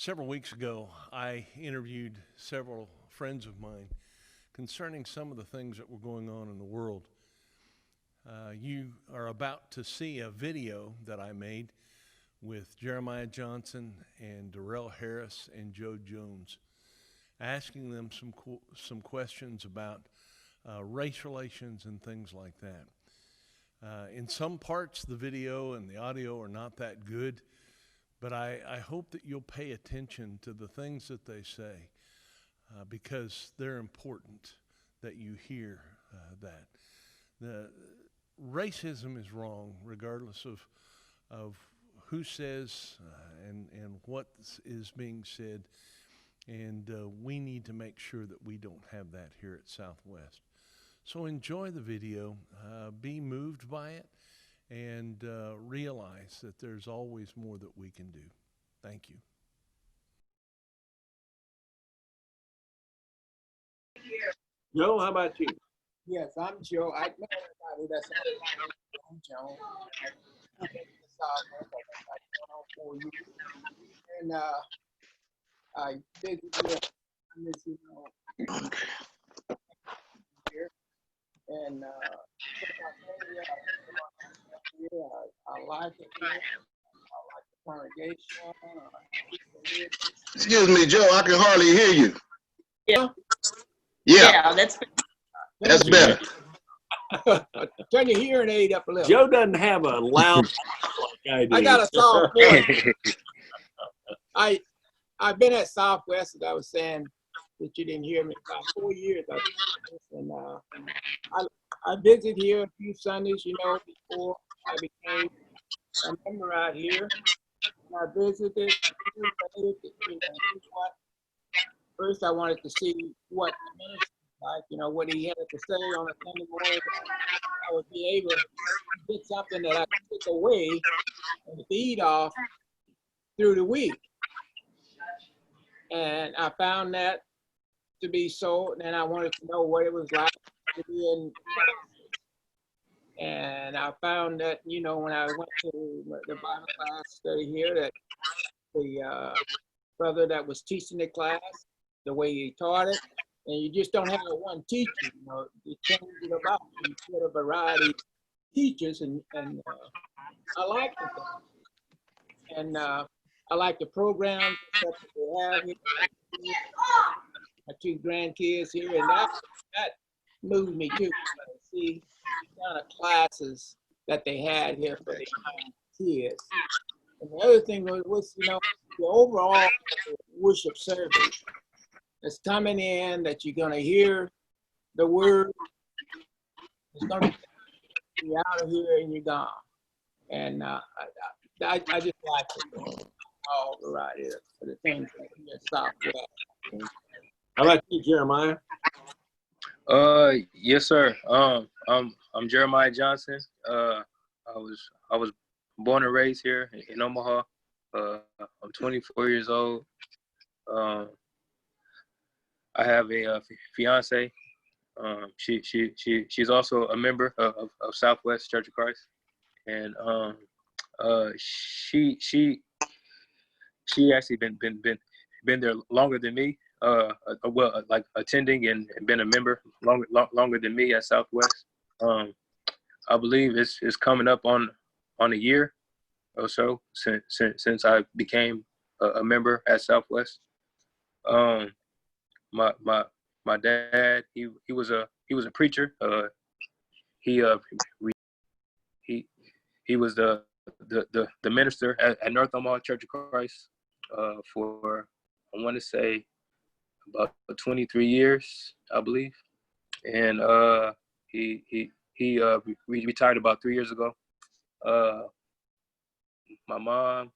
Several weeks ago, I interviewed several friends of mine concerning some of the things that were going on in the world. You are about to see a video that I made with Jeremiah Johnson and Darrell Harris and Joe Jones, asking them some questions about race relations and things like that. In some parts, the video and the audio are not that good, but I hope that you'll pay attention to the things that they say because they're important that you hear that. The racism is wrong regardless of who says and what is being said, and we need to make sure that we don't have that here at Southwest. So enjoy the video, be moved by it, and realize that there's always more that we can do. Thank you. Joe, how about you? Yes, I'm Joe. I know everybody that's I'm Joe. I've been to Southwest for 4 years. And I visited here. And I like it here. I like the congregation. Excuse me, Joe, I can hardly hear you. Yeah. Yeah, That's better. Turn your hearing aid up a little. Joe doesn't have a loud like I do. I got a soft voice. I've been at Southwest, as I was saying, that you didn't hear me, about 4 years. And I visited here a few Sundays, before I became a member out here. And I visited. First, I wanted to see what the ministry was like, what he had to say on a Sunday morning. I would be able to get something that I could take away and feed off through the week. And I found that to be so, and I wanted to know what it was like to be in. And I found that, when I went to the Bible class study here, that the brother that was teaching the class, the way he taught it, and you just don't have one teacher, you change it about. You get a variety of teachers, and I like it. And I like the programs that they have here. My 2 grandkids here, and that moved me too. See the kind of classes that they had here for the kids. And the other thing was the overall worship service that's coming in, that you're going to hear the word. It's going to be out of here and you're gone. And I just like it. All right here for the things that we at Southwest. How about you, Jeremiah? Yes, sir. I'm Jeremiah Johnson. I was born and raised here in Omaha. I'm 24 years old. I have a fiance. She's also a member of Southwest Church of Christ, and she actually been there longer than me. Like attending and been a member longer than me at Southwest. I believe it's coming up on a year or so since I became a member at Southwest. My dad, he was a preacher. He was the minister at North Omaha Church of Christ for, I want to say, about 23 years, I believe. And he retired about 3 years ago. My mom,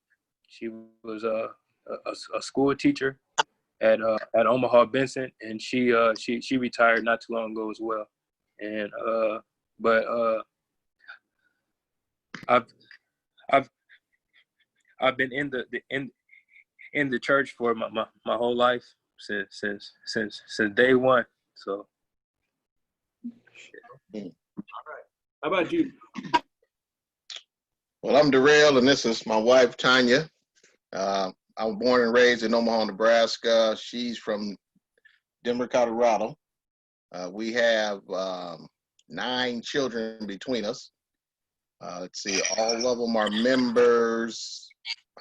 she was a school teacher at Omaha Benson, and she retired not too long ago as well. And I've been in the church for my whole life since day one. So. All right. How about you? Well, I'm Darrell, and this is my wife, Tanya. I was born and raised in Omaha, Nebraska. She's from Denver, Colorado. We have 9 children between us. Let's see, all of them are members,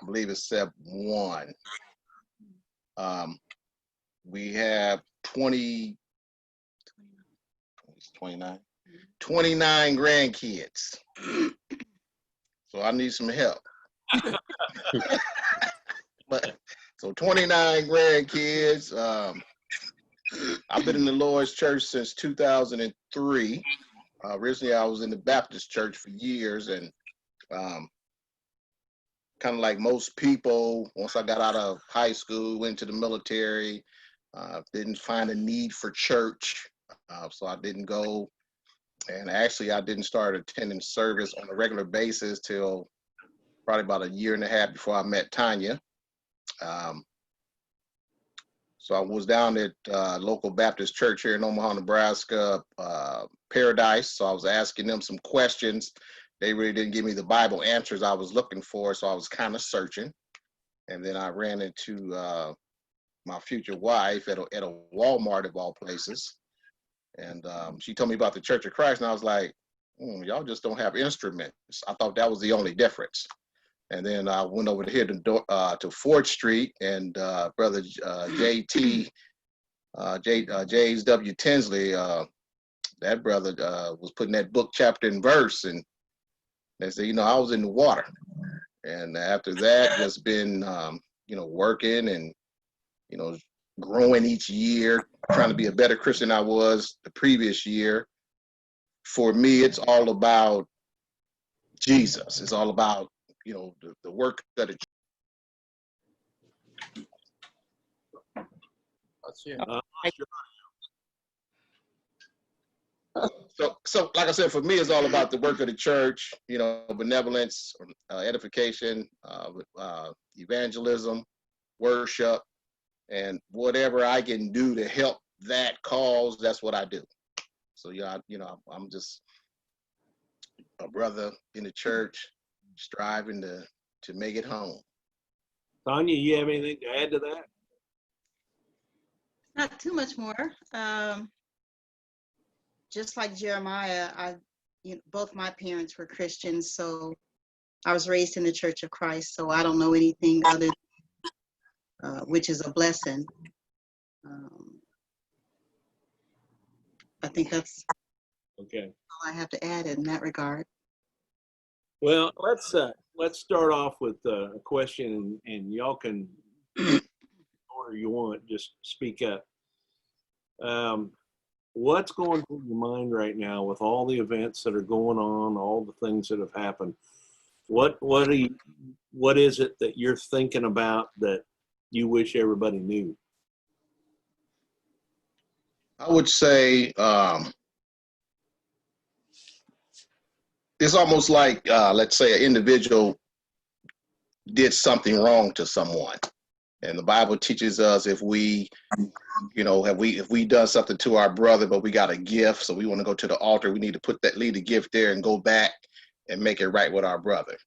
I believe, except one. We have 29 grandkids. So I need some help. So 29 grandkids. I've been in the Lord's church since 2003. Originally, I was in the Baptist church for years, and kind of like most people, once I got out of high school, went to the military, didn't find a need for church, so I didn't go. And actually, I didn't start attending service on a regular basis till probably about a year and a half before I met Tanya. So I was down at local Baptist church here in Omaha, Nebraska, Paradise. So I was asking them some questions. They really didn't give me the Bible answers I was looking for, so I was kind of searching. And then I ran into my future wife at a Walmart of all places. And she told me about the Church of Christ, and I was like, y'all just don't have instruments. I thought that was the only difference. And then I went over here to 4th Street, and brother James W. Tinsley, that brother was putting that book, chapter, and verse, and they said, I was in the water. And after that, just been, working and, growing each year, trying to be a better Christian I was the previous year. For me, it's all about Jesus. It's all about, the work that it. So like I said, for me, it's all about the work of the church, benevolence, edification, evangelism, worship, and whatever I can do to help that cause, that's what I do. So, I'm just a brother in the church striving to make it home. Tanya, you have anything to add to that? Not too much more. Just like Jeremiah, both my parents were Christians, so I was raised in the Church of Christ, so I don't know anything other, which is a blessing. I think that's Okay. all I have to add in that regard. Well, let's start off with a question, and y'all can, order you want, just speak up. What's going through your mind right now with all the events that are going on, all the things that have happened? What is it that you're thinking about that you wish everybody knew? I would say it's almost like, let's say an individual did something wrong to someone. And the Bible teaches us if we done something to our brother, but we got a gift, so we want to go to the altar, we need to leave the gift there and go back and make it right with our brother.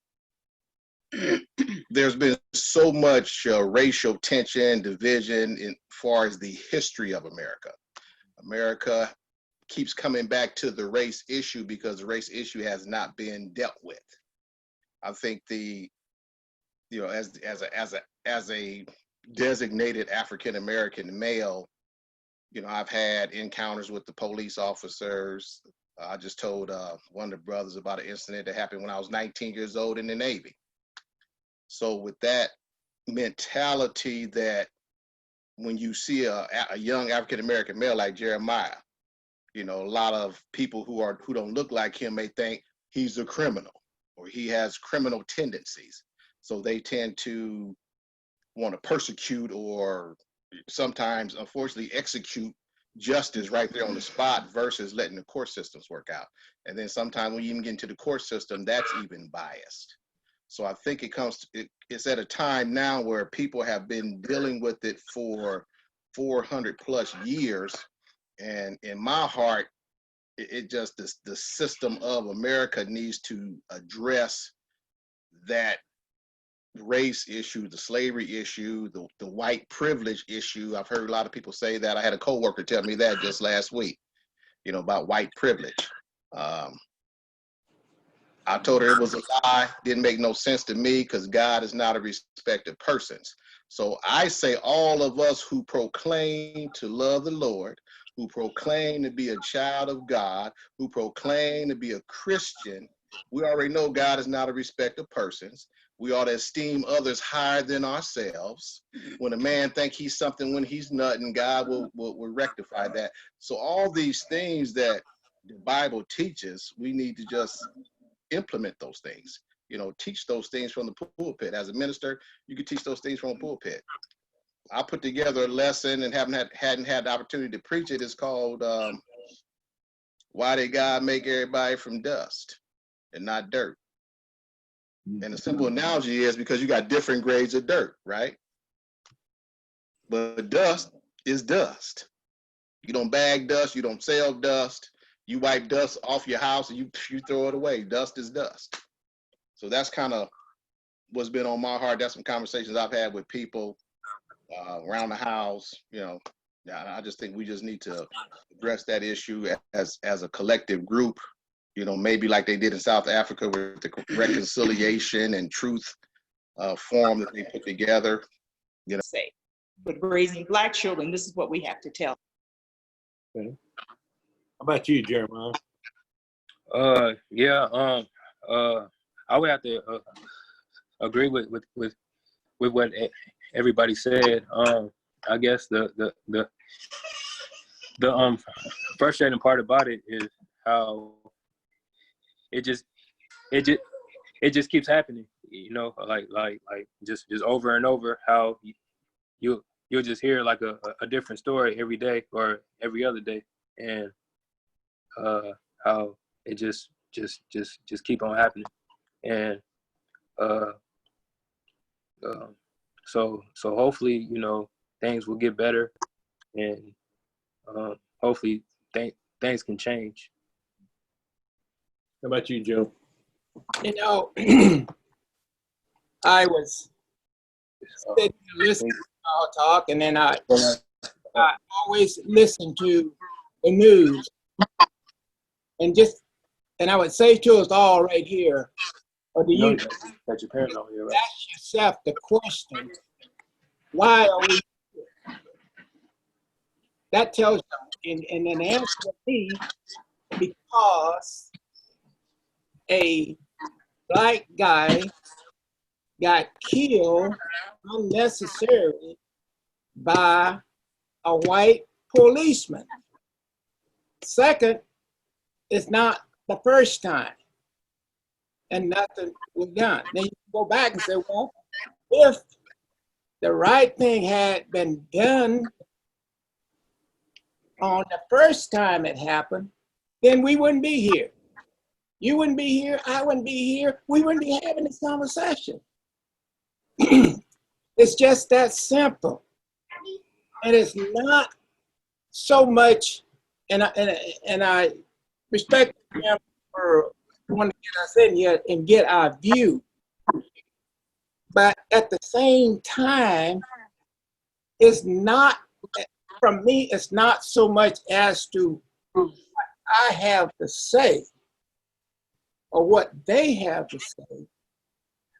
There's been so much racial tension, division as far as the history of America. America keeps coming back to the race issue because the race issue has not been dealt with. I think as a designated African American male, I've had encounters with the police officers. I just told one of the brothers about an incident that happened when I was 19 years old in the Navy. So with that mentality that when you see a young African American male like Jeremiah, a lot of people who don't look like him may think he's a criminal or he has criminal tendencies. So they tend to want to persecute or sometimes, unfortunately, execute justice right there on the spot versus letting the court systems work out. And then sometimes when you even get into the court system, that's even biased. So I think it's at a time now where people have been dealing with it for 400 plus years. And in my heart, the system of America needs to address that race issue, the slavery issue, the white privilege issue. I've heard a lot of people say that. I had a coworker tell me that just last week, about white privilege. I told her it was a lie, didn't make no sense to me, because God is not a respecter of persons. So I say all of us who proclaim to love the Lord, who proclaim to be a child of God, who proclaim to be a Christian, we already know God is not a respecter of persons. We ought to esteem others higher than ourselves. When a man think he's something when he's nothing, God will rectify that. So all these things that the Bible teaches, we need to just implement those things. Teach those things from the pulpit. As a minister, you can teach those things from a pulpit. I put together a lesson and hadn't had the opportunity to preach it. It's called "Why Did God Make Everybody from Dust and Not Dirt?" And the simple analogy is because you got different grades of dirt, right? But dust is dust. You don't bag dust. You don't sell dust. You wipe dust off your house and you throw it away. Dust is dust. So that's kind of what's been on my heart. That's some conversations I've had with people around the house. I just think we just need to address that issue as a collective group. Maybe like they did in South Africa with the reconciliation and truth forum that they put together. Say, but raising Black children, this is what we have to tell. Okay. How about you, Jeremiah? I would have to agree with what everybody said. I guess the frustrating part about it is how it just keeps happening. Like just over and over. How you'll just hear like a different story every day or every other day, and how it just keep on happening. And so hopefully things will get better, and hopefully things can change. How about you, Joe? I was sitting and listening to y'all talk, and then I always listen to the news, and I would say to us all right here, or do you That your parents don't hear, right? ask yourself the question, why are we here? That tells you, and then the answer would be because a Black guy got killed unnecessarily by a white policeman. Second, it's not the first time, and nothing was done. Then you go back and say, well, if the right thing had been done on the first time it happened, then we wouldn't be here. You wouldn't be here, I wouldn't be here, we wouldn't be having this conversation. It's just that simple. And it's not so much, and I respect him for wanting to get us in here and get our view. But at the same time, it's not, from me, it's not so much as to what I have to say or what they have to say,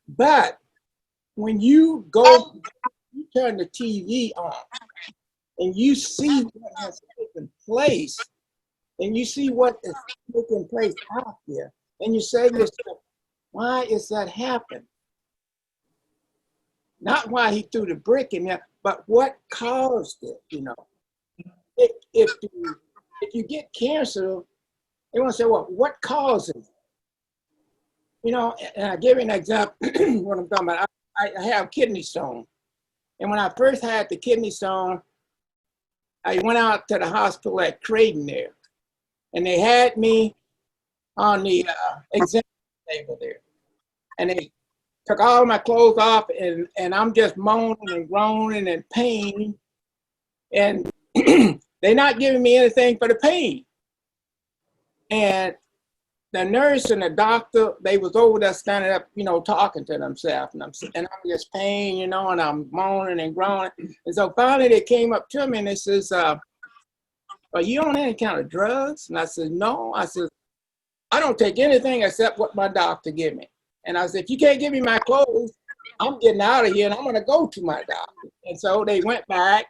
but when you turn the TV on and you see what has taken place, and you see what is taking place out there, and you say to yourself, why is that happening? Not why he threw the brick in there, but what caused it, If you get cancer, they want to say, well, what causes it? And I give you an example, what I'm talking about. I have kidney stone. And when I first had the kidney stone, I went out to the hospital at Creighton there. And they had me on the exam table there. And they took all my clothes off, and I'm just moaning and groaning and pain. And they're not giving me anything for the pain. And the nurse and the doctor, they was over there standing up, you know, talking to themselves. And I'm just pain, you know, and I'm moaning and groaning. And so finally they came up to me and they says, are you on any kind of drugs? And I said, no. I said, I don't take anything except what my doctor give me. And I said, if you can't give me my clothes, I'm getting out of here and I'm going to go to my doctor. And so they went back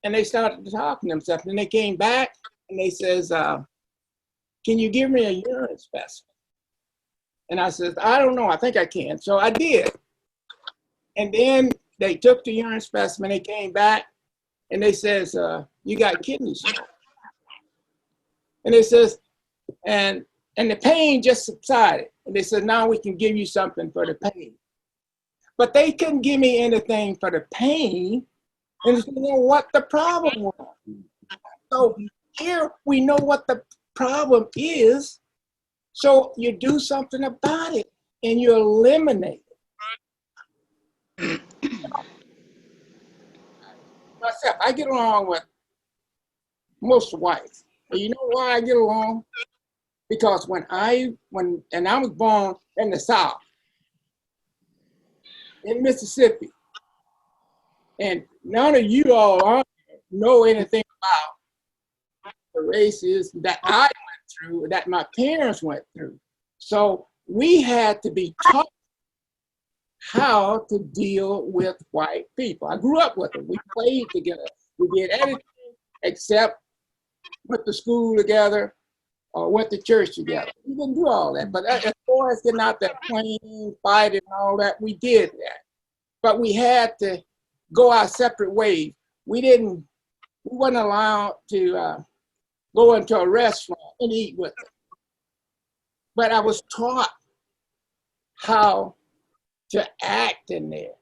and they started talking to themselves. And they came back and they says, can you give me a urine specimen? And I said, I don't know. I think I can. So I did. And then they took the urine specimen. They came back and they says, you got kidney stone. And they says, and the pain just subsided. And they said, now we can give you something for the pain. But they couldn't give me anything for the pain. And you know what the problem was. So here we know what the problem is. So you do something about it and you eliminate it. Myself, I get along with most whites. And you know why I get along? Because when I was born in the South, in Mississippi, and none of you all know anything about the races that I went through, that my parents went through. So we had to be taught how to deal with white people. I grew up with them. We played together. We did everything except went to school together or went to church together. We didn't do all that. But as far as getting out there playing, fighting, and all that, we did that. But we had to go our separate ways. We wasn't allowed to go into a restaurant and eat with them. But I was taught how to act in there.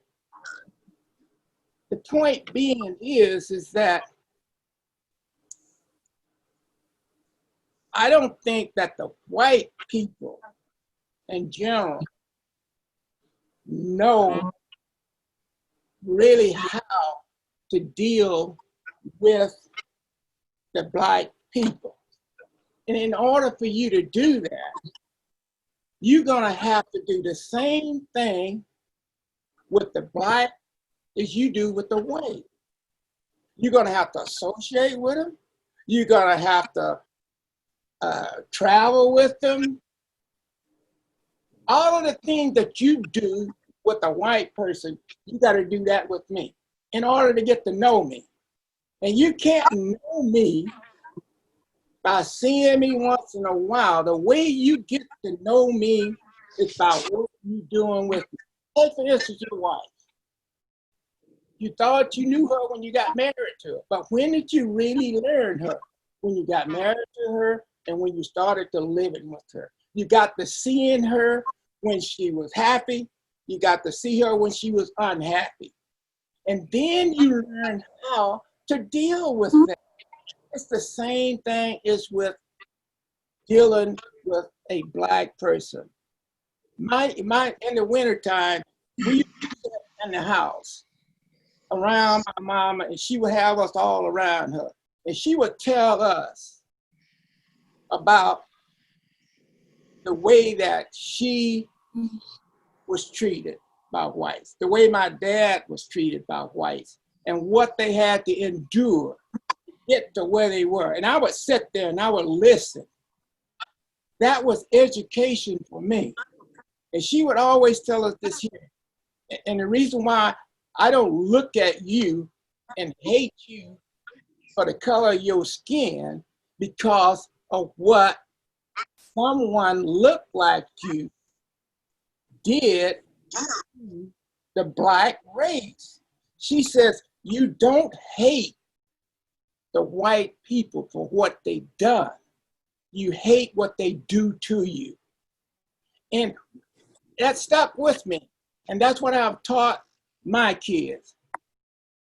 The point being is that I don't think that the white people in general know really how to deal with the black people. And in order for you to do that, you're gonna have to do the same thing with the black as you do with the white. You're gonna have to associate with them. You're gonna have to travel with them. All of the things that you do with a white person, you gotta do that with me in order to get to know me. And you can't know me by seeing me once in a while. The way you get to know me is by what you're doing with me. Take for instance your wife. You thought you knew her when you got married to her, but when did you really learn her? When you got married to her and when you started to living with her. You got to seeing her when she was happy. You got to see her when she was unhappy. And then you learn how to deal with that. It's the same thing as with dealing with a black person. In the wintertime, we used to sit in the house around my mama, and she would have us all around her. And she would tell us about the way that she was treated by whites, the way my dad was treated by whites, and what they had to endure to get to where they were. And I would sit there and I would listen. That was education for me. And she would always tell us this here. And the reason why I don't look at you and hate you for the color of your skin because of what someone looked like you did to the black race. She says, you don't hate the white people for what they've done. You hate what they do to you. And that stuck with me. And that's what I've taught my kids.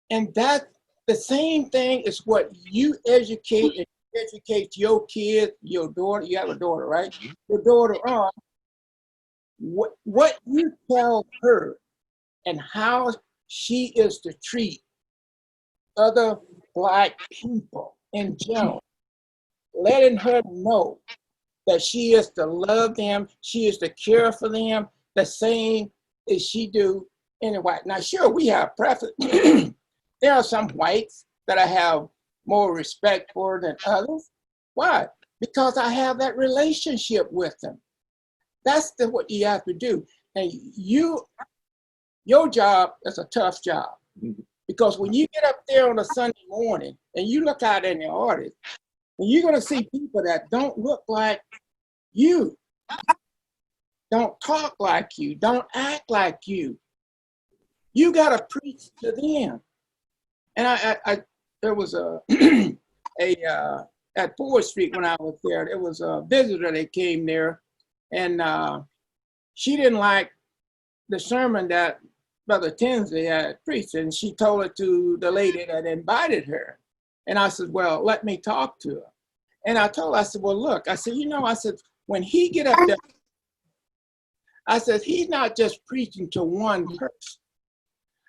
And that the same thing is what you educate and educate your kid, your daughter. You have a daughter, right? Your daughter on what you tell her and how she is to treat other black people in general, letting her know that she is to love them, she is to care for them, the same as she do any white. Now, sure, we have preference. There are some whites that I have more respect for than others. Why? Because I have that relationship with them. That's what you have to do. And your job is a tough job. Because when you get up there on a Sunday morning and you look out in the audience, and you're going to see people that don't look like you, don't talk like you, don't act like you. You got to preach to them. And there was at 4th Street when I was there was a visitor that came there, and she didn't like the sermon that Brother Tinsley had preached, and she told it to the lady that invited her. And I said, well, let me talk to her. And I told her, I said, well, look, I said, I said, when he get up there, I said, he's not just preaching to one person.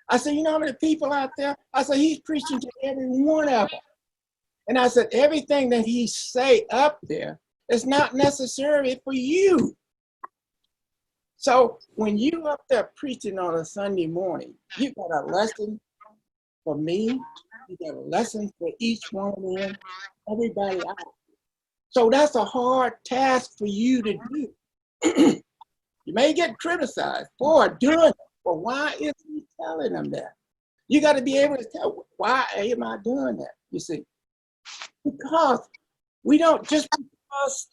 I said, you know how many people out there? I said, he's preaching to every one of them. And I said, everything that he say up there is not necessary for you. So when you up there preaching on a Sunday morning, you got a lesson for me, you got a lesson for each one of them, everybody out. So that's a hard task for you to do. You may get criticized for doing it, but why is he telling them that? You got to be able to tell, why am I doing that? You see, because we don't, just because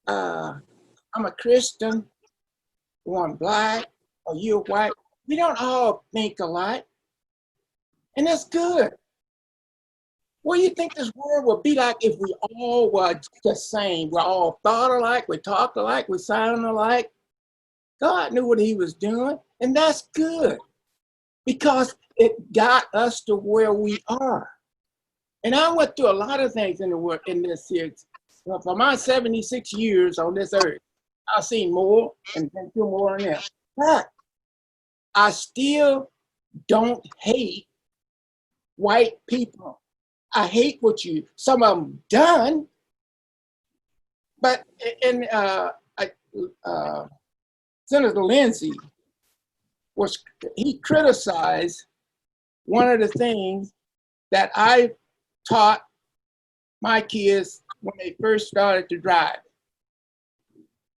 I'm a Christian, or I'm black, or you're white, we don't all think alike. And that's good. What do you think this world would be like if we all were the same? We all thought alike, we talked alike, we sounded alike. God knew what he was doing, and that's good because it got us to where we are. And I went through a lot of things in this series. Well, for my 76 years on this earth, I've seen more and been through more than that. But I still don't hate white people. I hate what some of them done, but Senator Lindsey he criticized one of the things that I taught my kids when they first started to drive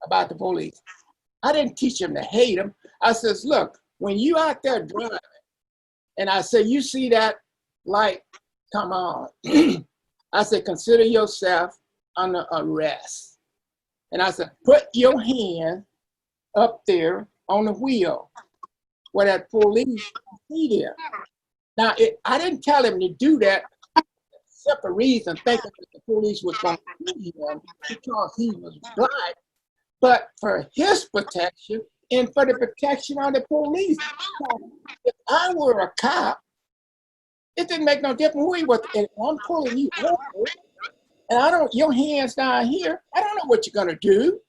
about the police. I didn't teach them to hate them. I says, look, when you out there driving, and I said, you see that light come on. I said, consider yourself under arrest. And I said, put your hand up there on the wheel where that police can see there. Now, I didn't tell him to do that except for reason thinking that the police was going to see him because he was black, but for his protection and for the protection of the police. If I were a cop, it didn't make no difference who he was. And I'm pulling you over, and your hands down here, I don't know what you're gonna do.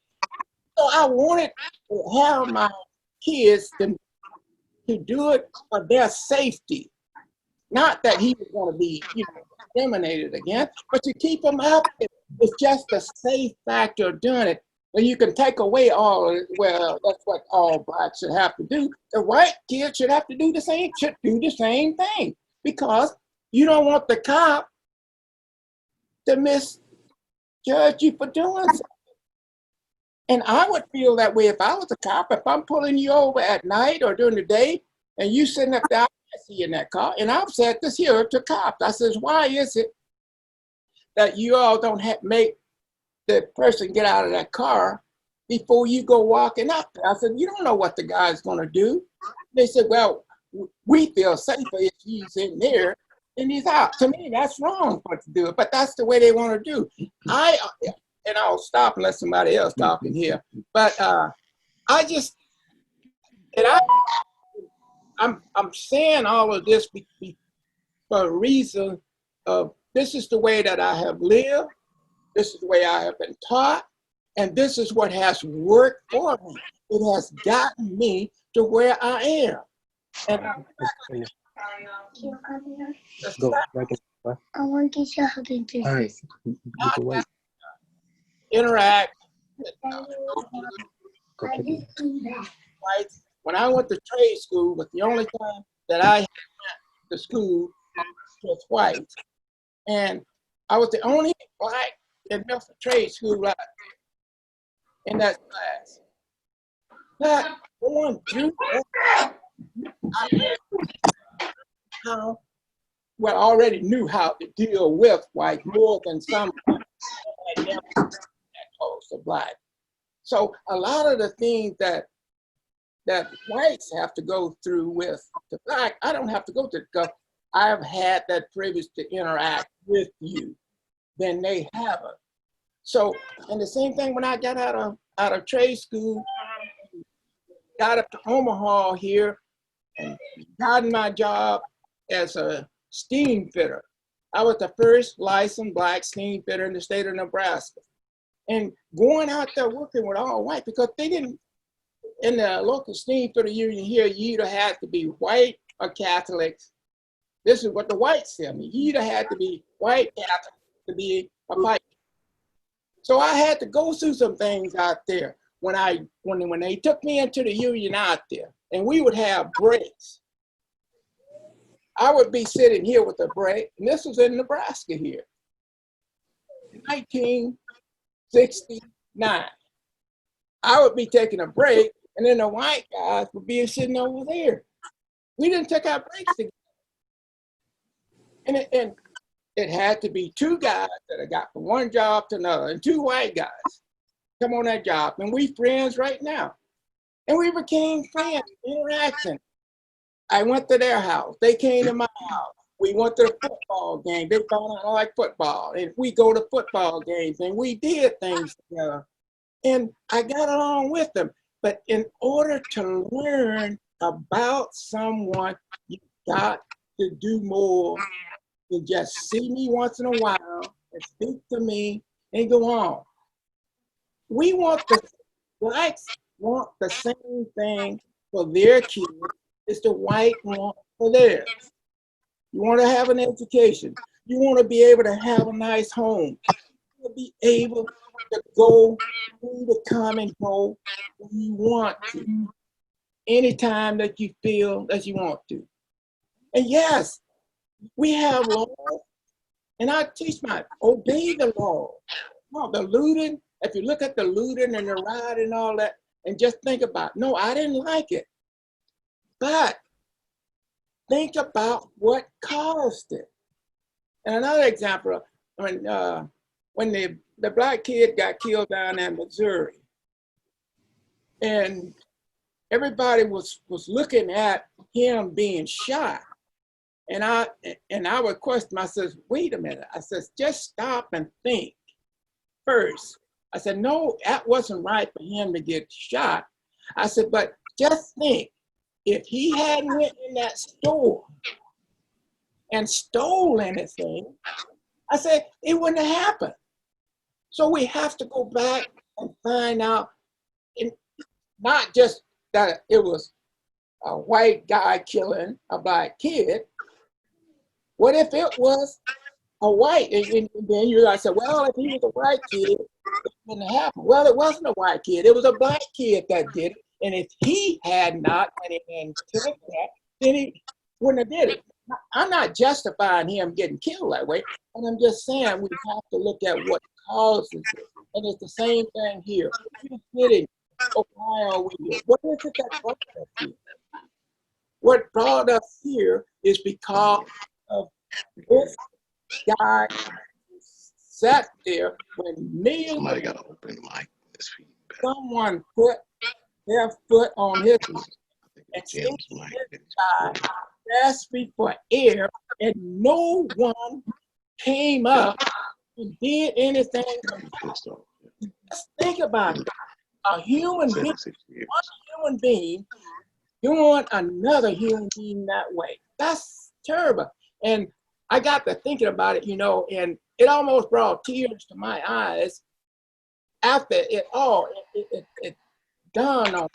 So I wanted to have my kids to do it for their safety. Not that he was gonna be, discriminated against, but to keep them out there. It's just a safe factor of doing it. When you can take away well, that's what all blacks should have to do. The white kids should have to do the same thing. Because you don't want the cop to misjudge you for doing something. And I would feel that way if I was a cop. If I'm pulling you over at night or during the day, and you sitting up there, I see you in that car. And I've said this here to cops. I says, why is it that you all don't make the person get out of that car before you go walking up there? I said, you don't know what the guy's going to do. They said, well, we feel safer if he's in there and he's out. To me, that's wrong for to do it, but that's the way they want to do. And I'll stop and let somebody else talk in here. But I'm saying all of this for a reason of this is the way that I have lived, this is the way I have been taught, and this is what has worked for me. It has gotten me to where I am. And Go back in. I want to teach you how to do this. All right. You can wait. interact with whites. When I went to trade school, but the only time that I went to school was whites. And I was the only black in Milford Trade School in that class. But going through that, how well, I already knew how to deal with white more than some that never that close to black. So a lot of the things that whites have to go through with the black, I don't have to go through because I've had that privilege to interact with you than they haven't. So, and the same thing when I got out of trade school, got up to Omaha here and got my job as a steam fitter. I was the first licensed black steam fitter in the state of Nebraska. And going out there working with all white, because they didn't, in the local steam fitter union here, you either had to be white or Catholic. This is what the whites tell me. You either had to be white Catholic to be a pipe. So I had to go through some things out there when they took me into the union out there, and we would have breaks. I would be sitting here with a break, and this was in Nebraska here, 1969. I would be taking a break, and then the white guys would be sitting over there. We didn't take our breaks together. And it had to be two guys that I got from one job to another, and two white guys come on that job, and we friends right now. And we became friends, interacting. I went to their house. They came to my house. We went to the football game. They found out I like football. And we go to football games, and we did things together. And I got along with them. But in order to learn about someone, you got to do more than just see me once in a while and speak to me and go on. Blacks want the same thing for their kids as the white want for theirs. You want to have an education. You want to be able to have a nice home. You want to be able to go through the come and go when you want to, anytime that you feel that you want to. And yes, we have laws, and I teach obey the law. No, the looting, if you look at the looting and the riot and all that, and just think about, no, I didn't like it. But think about what caused it. And another example, when the black kid got killed down in Missouri, and everybody was looking at him being shot. And I would question, I says, wait a minute. I says, just stop and think first. I said, no, that wasn't right for him to get shot. I said, but just think, if he hadn't went in that store and stole anything, I said, it wouldn't have happened. So we have to go back and find out, not just that it was a white guy killing a black kid. What if it was a white? And then you guys said, well, if he was a white kid, it wouldn't have happened. Well, it wasn't a white kid. It was a black kid that did it. And if he had not went in and took that, then he wouldn't have did it. I'm not justifying him getting killed that way, but I'm just saying we have to look at what causes it. And it's the same thing here. We're sitting, why are we here? What is it that brought us here? What brought us here is because of this guy sat there when millions Somebody got to open the mic. someone put their foot on his neck and Jim's this mic. guy gasping for air, and no one came up and did anything. Just think about it. A human being doing another human being that way. That's terrible. And I got to thinking about it, and it almost brought tears to my eyes after it all. It dawned on me.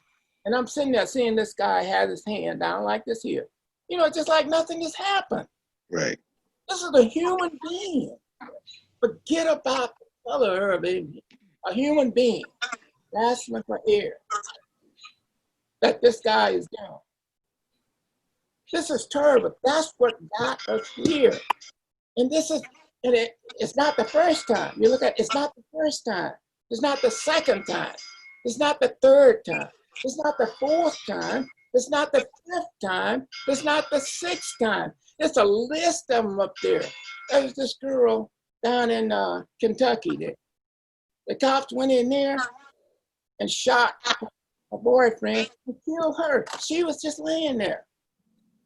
And I'm sitting there seeing this guy have his hand down like this here. Just like nothing has happened. Right. This is a human being. Forget about the color of it. a human being, gasping for air, that this guy is doing. This is terrible. That's what got us here. And it's not the first time. You look at, it's not the first time. It's not the second time. It's not the third time. It's not the fourth time. It's not the fifth time. It's not the sixth time. It's a list of them up there. There's this girl down in Kentucky there. The cops went in there and shot her boyfriend and killed her. She was just laying there.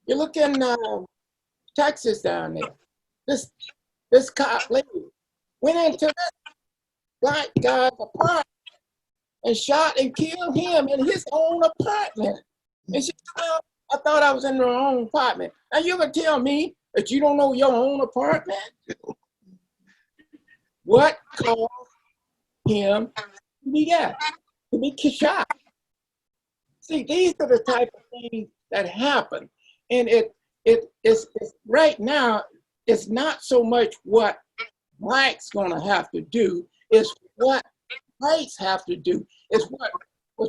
You look in Texas down there. This cop lady went into this black guy's apartment and shot and killed him in his own apartment. And she said, well, I thought I was in the wrong apartment. Now you gonna tell me that you don't know your own apartment? What caused him to be that? To be shot? See, these are the type of things that happen. And it's right now, it's not so much what black's gonna have to do, it's what whites have to do. It's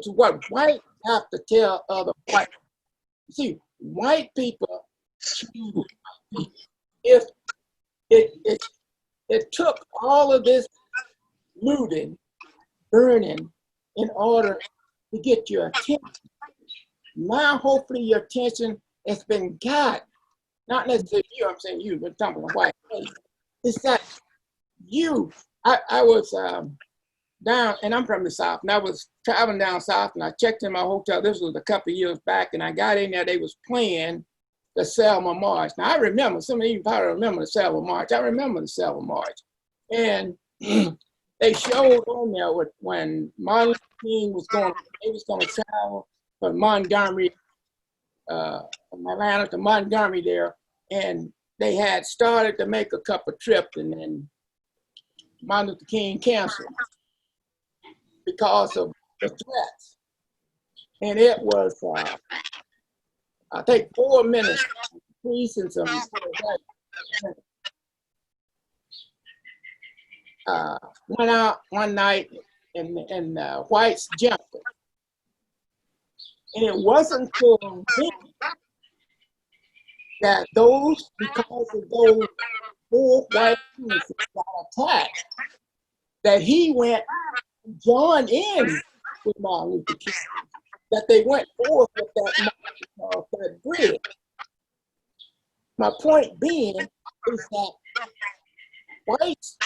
what whites have to tell other white. See, white people choose white people. If it took all of this looting, burning, in order to get your attention. Now, hopefully, your attention has been got. Not necessarily you, I'm saying you, but I'm talking about white race. It's that you, I was down, and I'm from the South, and I was traveling down South, and I checked in my hotel. This was a couple of years back, and I got in there, they was playing the Selma March. Now, I remember, some of you probably remember the Selma March. I remember the Selma March. And they showed on there when Martin Luther King was going to travel from Montgomery, from Atlanta to Montgomery there, and they had started to make a couple trips, and then Martin Luther King canceled because of the threats. And it was, I think, 4 minutes, police and some went out one night and whites jumped it. And it wasn't until that because of those 4 white police that got attacked, that he went and joined in with Martin Luther King, that they went forth with that bridge. My point being is that whites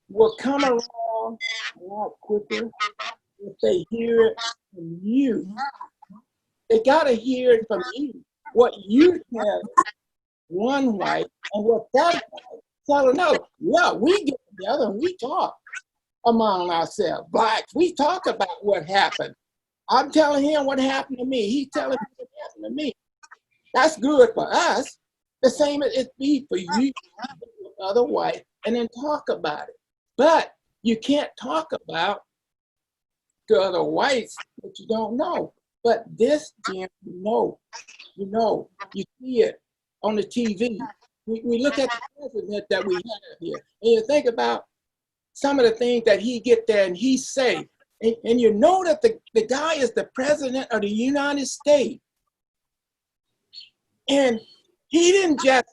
will come around a lot quicker if they hear it from you. They gotta hear it from you. What you tell one white and what that white tell another. Yeah, we get together and we talk among ourselves. Blacks, we talk about what happened. I'm telling him what happened to me. He's telling me what happened to me. That's good for us. The same as it be for you, other white, and then talk about it. But you can't talk about to other whites that you don't know. But this, Jim, you know, you see it on the TV. We look at the president that we have here, and you think about some of the things that he get there and he say, and you know that the guy is the president of the United States. And he didn't just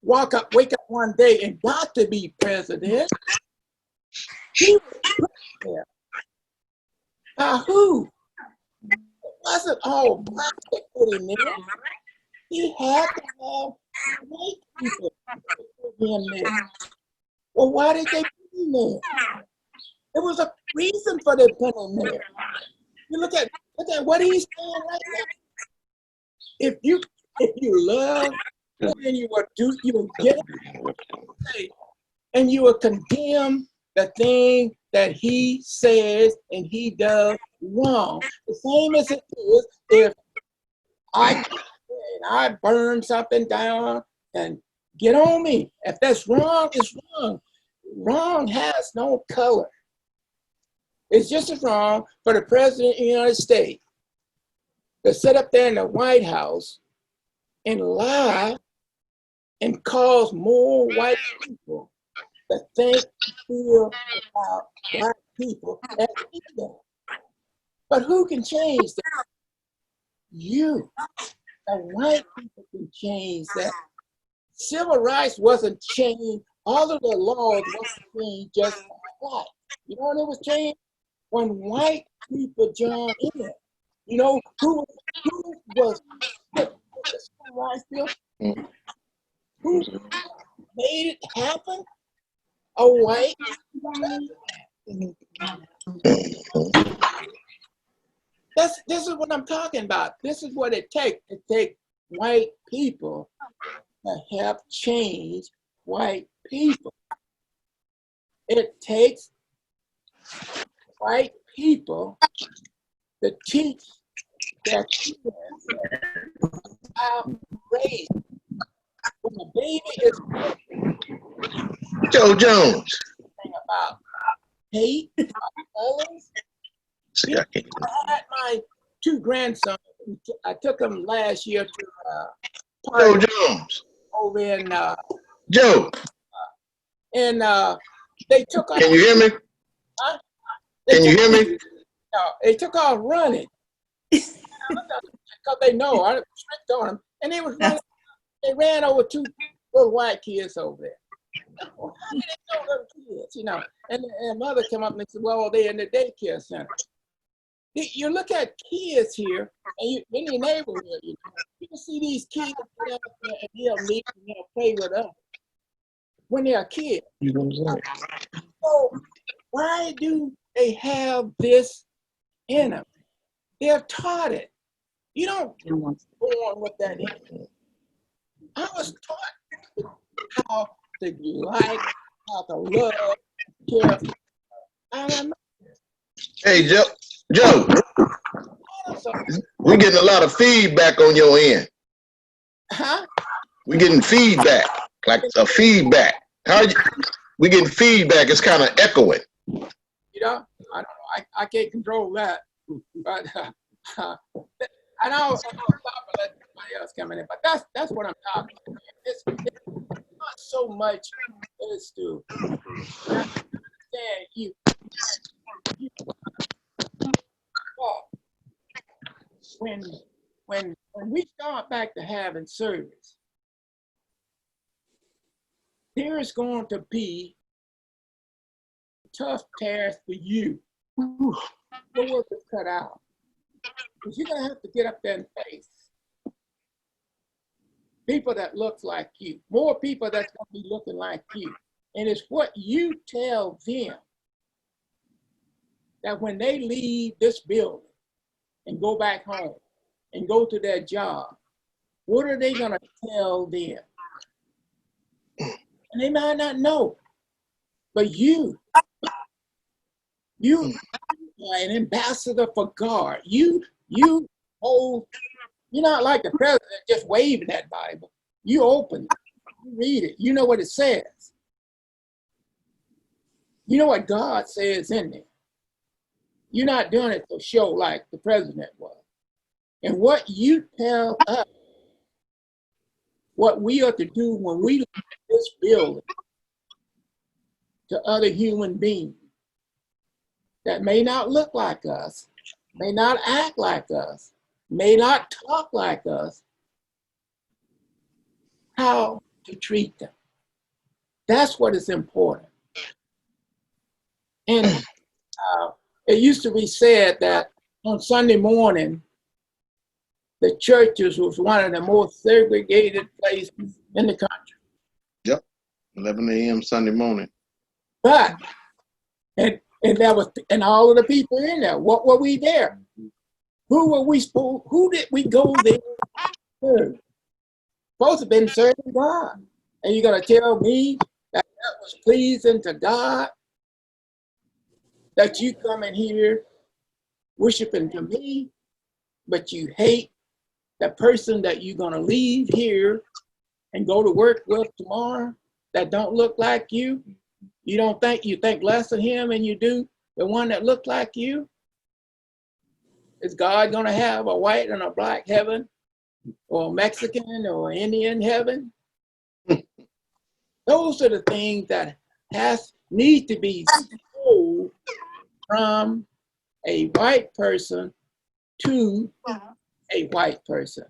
wake up one day and got to be president. He was put there. By who? It wasn't all black that put him there. He had to have white people put him there. Well, why did they put him there? There was a reason for them putting him there. You look at what he's saying right now. If you love, then you will get it, and you will condemn the thing that he says and he does wrong. The same as it is if I burn something down and get on me. If that's wrong, it's wrong. Wrong has no color. It's just as wrong for the president of the United States to sit up there in the White House and lie and cause more white people to think, feel about black people as either. But who can change that? You. The white people can change that. Civil rights wasn't changed. All of the laws wasn't changed just for white. You know when it was changed? When white people joined in. You know who was the civil rights bill? Who made it happen? A white president. This is what I'm talking about. This is what it takes to take white people to help change white people. It takes white people to teach their kids how to raise. When a baby is Joe Jones. about hate, colors. See, I can't. I had my 2 grandsons. I took them last year to Joe party Jones. over in Joe, they took off. can you hear me? Huh? Can you hear me? They took off running because they know I was strict on them, and they was running. They ran over 2 little white kids over there. Well, how did they know them kids? You know, and mother came up and said, "Well, they're in the daycare center." You look at kids here, and you in your neighborhood, you can see these kids get up there and they'll meet and they'll play with us when they're a kid. So why do they have this in them? They're taught it. You don't born with that in you. I was taught how to like, how to love, care. I don't know. Hey, Joe, we're getting a lot of feedback on your end. Huh? We're getting feedback, like a feedback. We getting feedback. It's kind of echoing. You know, I don't know. I can't control that, but I know. Stop and let somebody else come in. But that's what I'm talking about. It's not so much as to understand you. When we start back to having service, there is going to be a tough task for you. The work is cut out. Because you're going to have to get up there and face people that look like you, more people that's going to be looking like you. And it's what you tell them that when they leave this building and go back home and go to their job, what are they going to tell them? And they might not know, but you are an ambassador for God. You hold, you're not like the president just waving that Bible. You open it, you read it, you know what it says. You know what God says in there. You're not doing it for show like the president was. And what you tell us, what we are to do when we leave this building to other human beings that may not look like us, may not act like us, may not talk like us, how to treat them. That's what is important. And it used to be said that on Sunday morning, the churches was one of the most segregated places in the country. Yep, 11 a.m. Sunday morning. But, and that was, and all of the people in there, what were we there? Who did we go there to? Supposed to have been serving God. And you're gonna tell me that was pleasing to God? That you come in here worshiping to me, but you hate the person that you're gonna leave here and go to work with tomorrow that don't look like you? You think less of him than you do the one that looked like you? Is God gonna have a white and a black heaven, or a Mexican or Indian heaven? Those are the things that needs to be sold from a white person to a white person.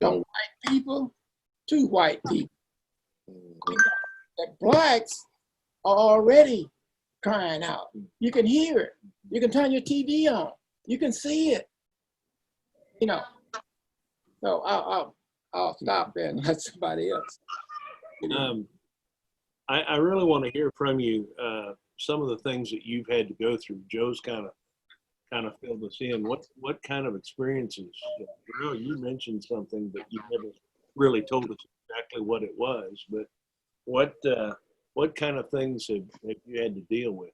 From white people to white people. That blacks are already crying out. You can hear it. You can turn your TV on. You can see it. You know. So I'll stop there and let somebody else. I really want to hear from you some of the things that you've had to go through. Joe's kind of filled us in. What kind of experiences? You mentioned something, but you never really told us exactly what it was. But what kind of things have you had to deal with?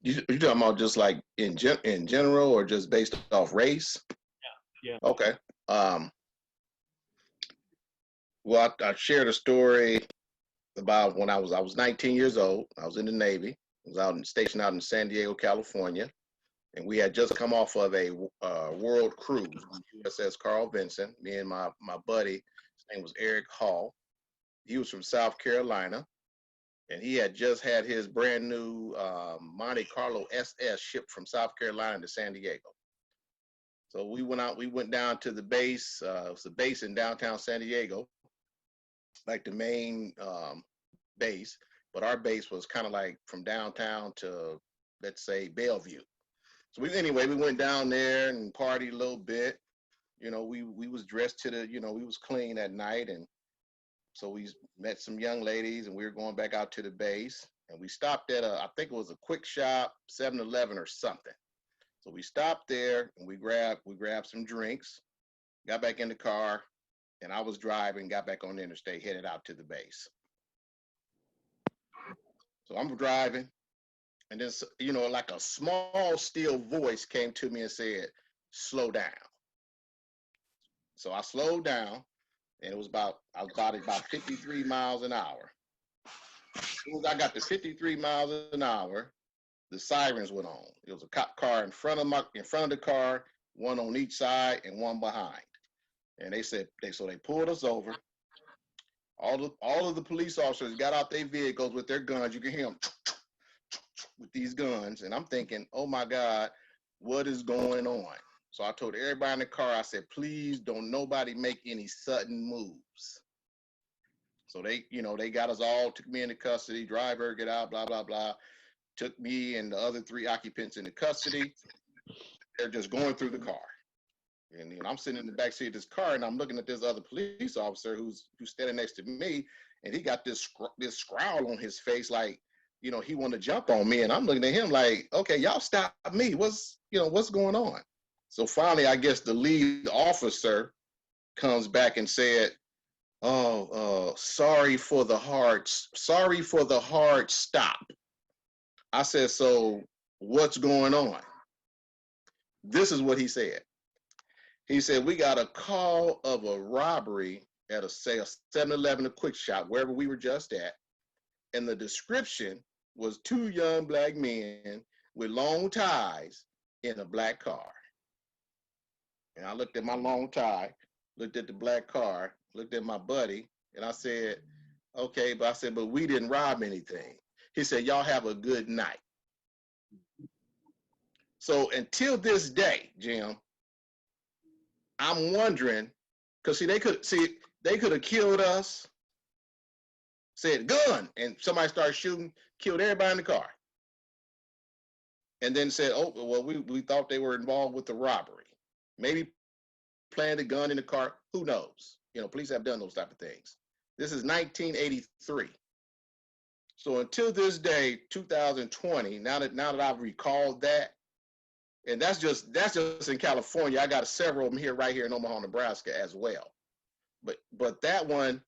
You talking about just like in general, or just based off race? Yeah. Okay. Well, I shared a story about when I was 19 years old. I was in the Navy. I was stationed out in San Diego, California, and we had just come off of a world cruise, USS Carl Vinson. Me and my buddy, his name was Eric Hall. He was from South Carolina, and he had just had his brand new Monte Carlo SS shipped from South Carolina to San Diego. So we went down to the base. It was a base in downtown San Diego, like the main base, but our base was kind of like from downtown to, let's say, Bellevue. So we went down there and partied a little bit. We was dressed to we was clean that night, and so we met some young ladies, and we were going back out to the base, and we stopped at I think it was a quick shop, 7-Eleven or something. So we stopped there and we grabbed some drinks, got back in the car, and I was driving, got back on the interstate, headed out to the base. So I'm driving, and then, like a small, still voice came to me and said, "Slow down." So I slowed down, and I was about 53 miles an hour. As soon as I got to 53 miles an hour, the sirens went on. It was a cop car in front of the car, one on each side and one behind. And they pulled us over. All of the police officers got out their vehicles with their guns. You can hear them with these guns. And I'm thinking, oh my God, what is going on? So I told everybody in the car, I said, please don't nobody make any sudden moves. So they got us all, took me into custody, driver, get out, blah, blah, blah. Took me and the other 3 occupants into custody. They're just going through the car. And I'm sitting in the backseat of this car, and I'm looking at this other police officer who's standing next to me, and he got this scowl on his face, like, he wanted to jump on me. And I'm looking at him like, okay, y'all stop me. What's going on? So finally, I guess the lead officer comes back and said, sorry for the hard stop. I said, so what's going on? This is what he said. He said, we got a call of a robbery at a 7-Eleven, a quick shop, wherever we were just at. And the description was 2 young black men with long ties in a black car. And I looked at my long tie, looked at the black car, looked at my buddy, and I said, okay, but we didn't rob anything. He said, y'all have a good night. So until this day, Jim, I'm wondering, because they could have killed us, said gun, and somebody started shooting, killed everybody in the car. And then said, oh, well, we thought they were involved with the robbery. Maybe planted a gun in the car, who knows? Police have done those type of things. This is 1983. So until this day, 2020, now that I've recalled that, and that's just in California. I got several of them right here in Omaha, Nebraska as well. But that one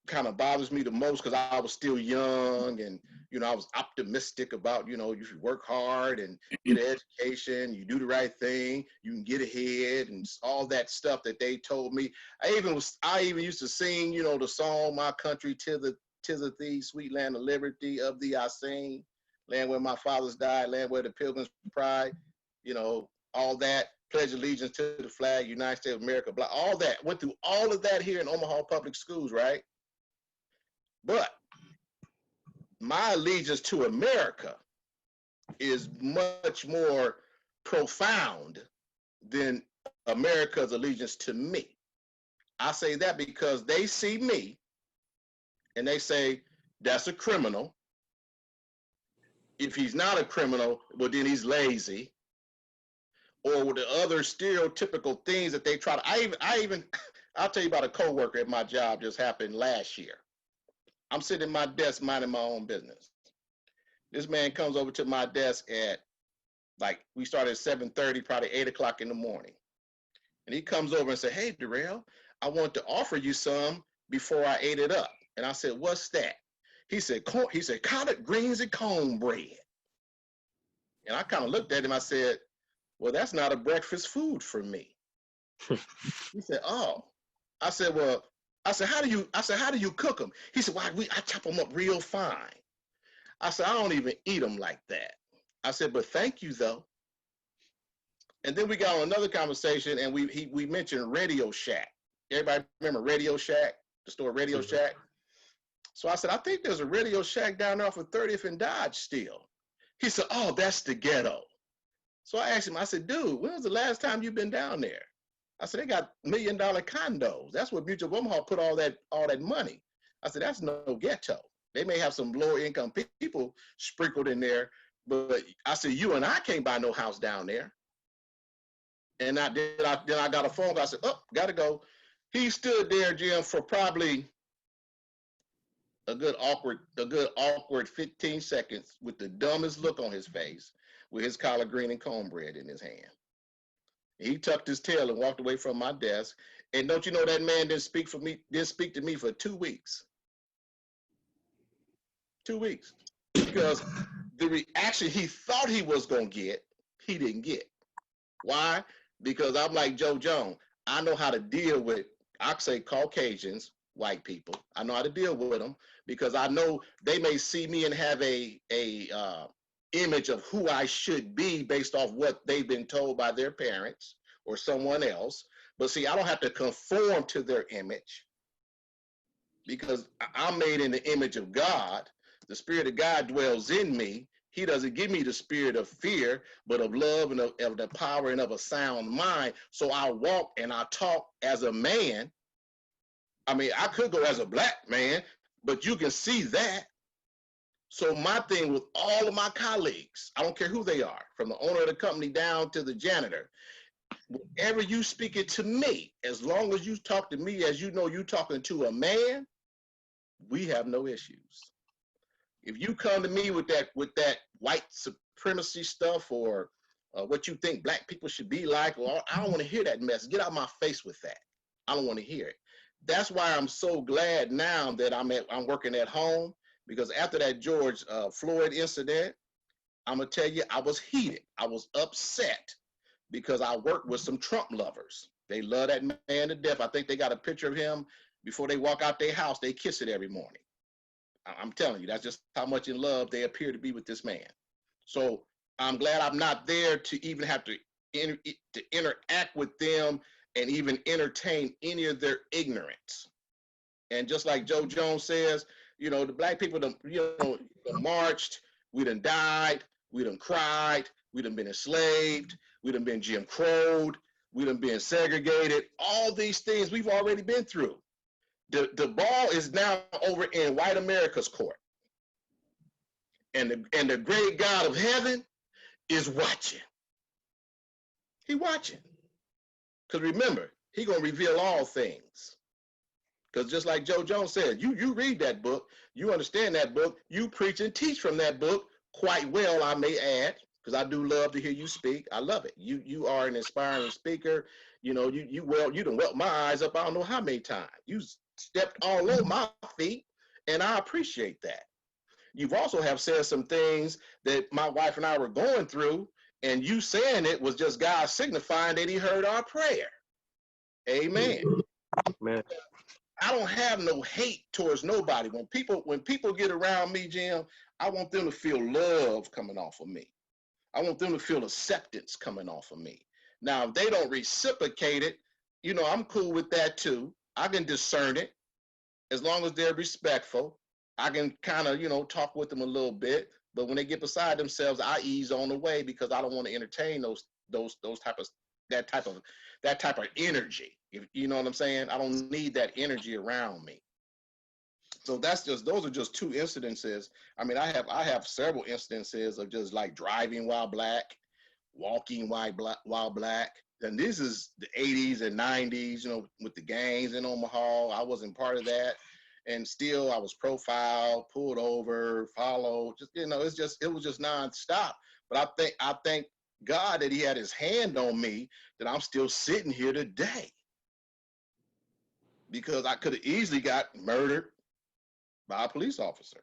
kind of bothers me the most because I was still young, and I was optimistic about you should work hard and get an education, you do the right thing, you can get ahead, and all that stuff that they told me. I even used to sing the song "My Country, 'Tis of Thee, Sweet Land of Liberty, of Thee I Sing, land where my fathers died, land where the Pilgrims pride," all that. Pledge allegiance to the flag, United States of America, blah, all that. Went through all of that here in Omaha Public Schools, right? But my allegiance to America is much more profound than America's allegiance to me. I say that because they see me and they say, that's a criminal. If he's not a criminal, well, then he's lazy. Or with the other stereotypical things that they try to, I'll tell you about a coworker at my job just happened last year. I'm sitting at my desk minding my own business. This man comes over to my desk at, like, we started at 7:30, probably 8 o'clock in the morning. And he comes over and said, hey, Darrell, I want to offer you some before I ate it up. And I said, what's that? He said, collard greens and cornbread. And I kind of looked at him. I said, well, that's not a breakfast food for me. He said, oh. I said, how do you cook them? He said, well, I chop them up real fine. I said, I don't even eat them like that. I said, but thank you, though. And then we got on another conversation, and we mentioned Radio Shack. Everybody remember Radio Shack, the store Radio Shack? So I said, I think there's a Radio Shack down there off of 30th and Dodge still. He said, oh, that's the ghetto. So I asked him, I said, dude, when was the last time you've been down there? I said, they got $1 million condos. That's what Mutual of Omaha put all that money. I said, that's no ghetto. They may have some lower income people sprinkled in there, but I said, you and I can't buy no house down there. And then I got a phone call. I said, oh, gotta go. He stood there, Jim, for probably a good awkward 15 seconds with the dumbest look on his face, with his collard green and cornbread in his hand. He tucked his tail and walked away from my desk. And don't you know that man didn't speak to me for 2 weeks. 2 weeks. Because the reaction he thought he was going to get, he didn't get. Why? Because I'm like Joe Jones. I know how to deal with, I say Caucasians, white people. I know how to deal with them because I know they may see me and have a image of who I should be based off what they've been told by their parents or someone else. But see, I don't have to conform to their image because I'm made in the image of God. The Spirit of God dwells in me. He doesn't give me the spirit of fear, but of love and of the power and of a sound mind. So I walk and I talk as a man. I mean, I could go as a black man, but you can see that. So my thing with all of my colleagues, I don't care who they are, from the owner of the company down to the janitor, whenever you speak it to me, as long as you talk to me as you know you're talking to a man, we have no issues. If you come to me with that white supremacy stuff or what you think black people should be like, well, I don't want to hear that mess. Get out of my face with that. I don't want to hear it. That's why I'm so glad now that I'm working at home, because after that George Floyd incident, I'm gonna tell you, I was heated. I was upset because I worked with some Trump lovers. They love that man to death. I think they got a picture of him before they walk out their house. They kiss it every morning. I'm telling you, that's just how much in love they appear to be with this man. So I'm glad I'm not there to even have to interact with them and even entertain any of their ignorance. And just like Joe Jones says, you know, the black people, done marched, we done died, we done cried, we done been enslaved, we done been Jim Crowed, we done been segregated. All these things we've already been through. The ball is now over in white America's court. And the great God of heaven is watching. He watching. Because remember, he gonna reveal all things. Because just like Joe Jones said, you read that book, you understand that book, you preach and teach from that book quite well, I may add, because I do love to hear you speak. I love it. You are an inspiring speaker. You know, you done welt my eyes up I don't know how many times. You stepped all over my feet, and I appreciate that. You've also have said some things that my wife and I were going through, and you saying it was just God signifying that he heard our prayer. Amen. Man. I don't have no hate towards nobody. When people get around me, Jim, I want them to feel love coming off of me. I want them to feel acceptance coming off of me. Now, if they don't reciprocate it, you know, I'm cool with that too. I can discern it as long as they're respectful. I can kind of, talk with them a little bit. But when they get beside themselves, I ease on the way because I don't want to entertain those type of that type of energy. If you know what I'm saying, I don't need that energy around me. So those are just two incidences. I mean, I have several instances of just like driving while black, walking while black. And this is the 80s and 90s, with the gangs in Omaha. I wasn't part of that. And still I was profiled, pulled over, followed, it was just nonstop. But I thank God that he had his hand on me, that I'm still sitting here today. Because I could have easily got murdered by a police officer.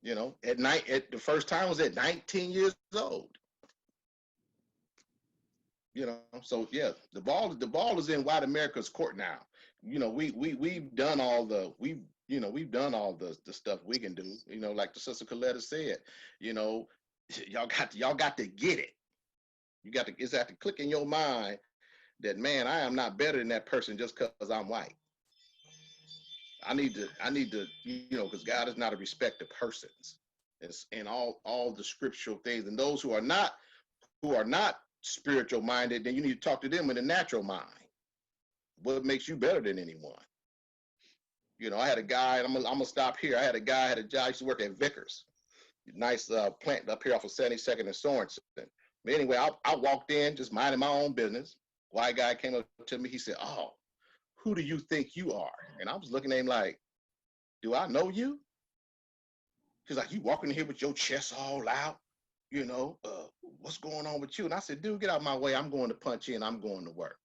The first time was at 19 years old. So yeah, the ball is in white America's court now. We've done all the stuff we can do. Like the sister Coletta said, y'all got to get it. It's got to click in your mind that, man, I am not better than that person just because I'm white. I need to, because God is not a respect of persons. It's in all the scriptural things. And those who are not spiritual minded, then you need to talk to them in the natural mind. What makes you better than anyone? I had a guy, and I'm gonna stop here. I had a job, I used to work at Vickers, nice plant up here off of 72nd and Sorensen. But anyway, I walked in just minding my own business. White guy came up to me, he said, "Oh, who do you think you are?" And I was looking at him like, "Do I know you?" He's like, "You walking in here with your chest all out, what's going on with you?" And I said, "Dude, get out of my way. I'm going to punch in. I'm going to work."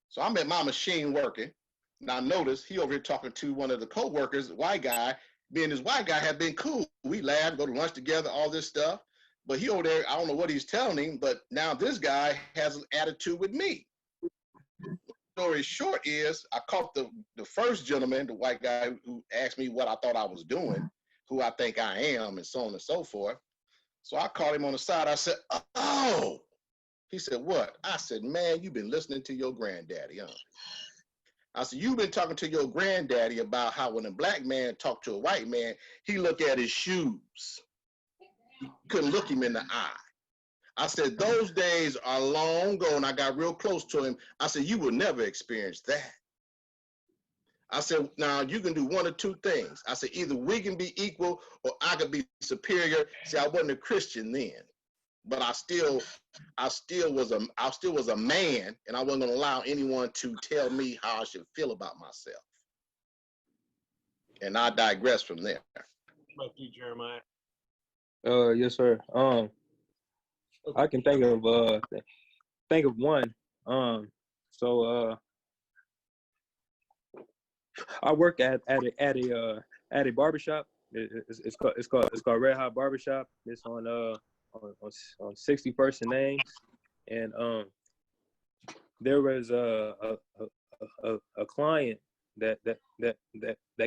So I'm at my machine working. And I noticed he over here talking to one of the co-workers, white guy. Me and this white guy have been cool. We laugh, go to lunch together, all this stuff. But he over there, I don't know what he's telling him, but now this guy has an attitude with me. Story short is, I caught the first gentleman, the white guy, who asked me what I thought I was doing, who I think I am, and so on and so forth. So I called him on the side. I said, "Oh." He said, "What?" I said, "Man, you've been listening to your granddaddy, huh?" I said, "You've been talking to your granddaddy about how when a black man talked to a white man, he looked at his shoes. He couldn't look him in the eye." I said, "Those days are long gone." And I got real close to him. I said, "You will never experience that." I said, "Now you can do one of two things." I said, "Either we can be equal or I could be superior." See, I wasn't a Christian then, but I still was a man, and I wasn't going to allow anyone to tell me how I should feel about myself. And I digress from there. What about you, Jeremiah? Yes, sir. I can think of one. I work at a barbershop. It's called Red Hot Barbershop. It's on 61st and Ames, and there was a client that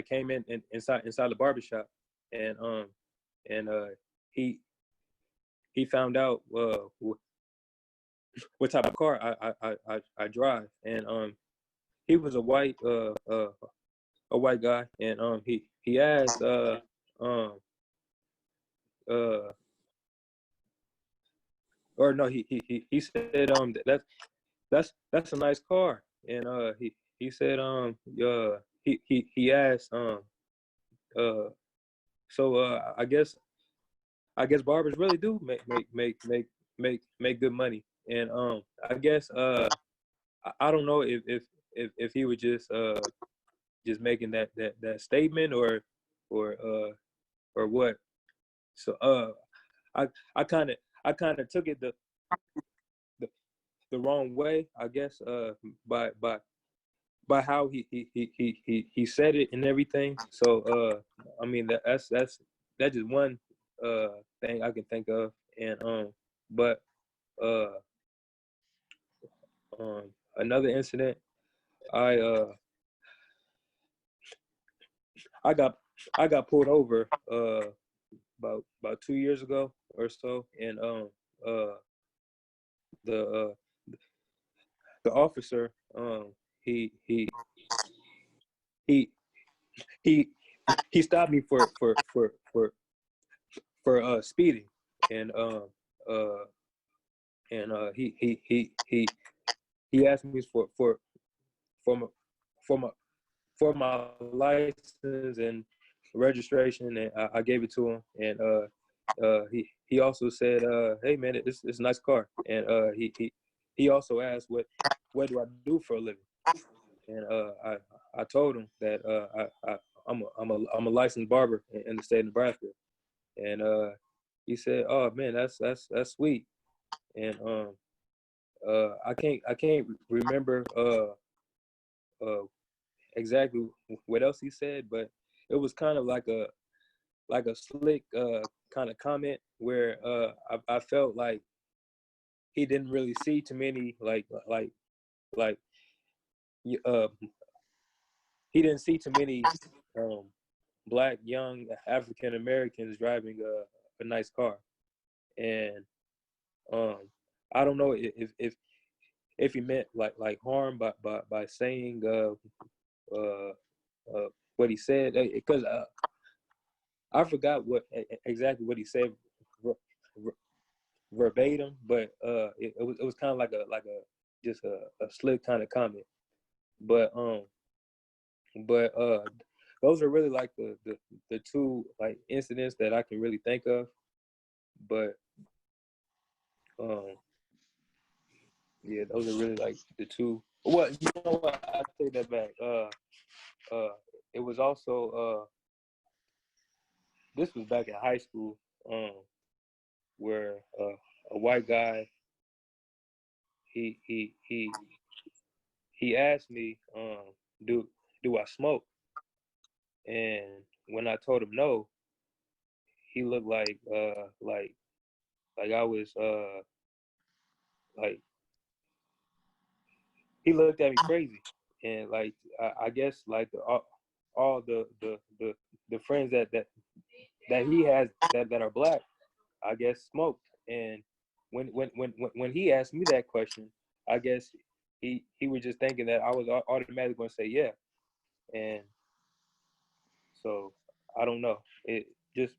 came inside the barbershop, and he found out what type of car I drive, and he was a white guy, and he asked or no, he said that's a nice car, and he said he asked I guess barbers really do make good money, and I guess I don't know if he was just making that statement or what. So I kind of took it the wrong way, I guess, by how he said it and everything. So I mean that's just one thing I can think of, and but another incident, I got pulled over about 2 years ago or so, and the officer he he he he stopped me for speeding, and he asked me for my for my for my license and registration, and I gave it to him. And he also said, "Hey man, it's a nice car." And he also asked what do I do for a living, and I told him that I'm a licensed barber in the state of Nebraska, and he said, "Oh man, that's sweet." And I can't remember exactly what else he said, but it was kind of like a slick kind of comment where I felt like he didn't really see too many like uh, he didn't see too many black young African Americans driving a nice car, and um, I don't know if he meant like harm by saying what he said, because I forgot exactly what he said verbatim, but it was kind of like a just a slick kind of comment, but those are really like the two like incidents that I can really think of, but yeah, those are really like the two. Well, you know what? I take that back. It was also this was back in high school, where a white guy he asked me, do I smoke? And when I told him no, he looked like I was like he looked at me crazy, and like I guess like all the friends that he has that are black, I guess smoked. And when he asked me that question, I guess he was just thinking that I was automatically going to say yeah, and so I don't know. It just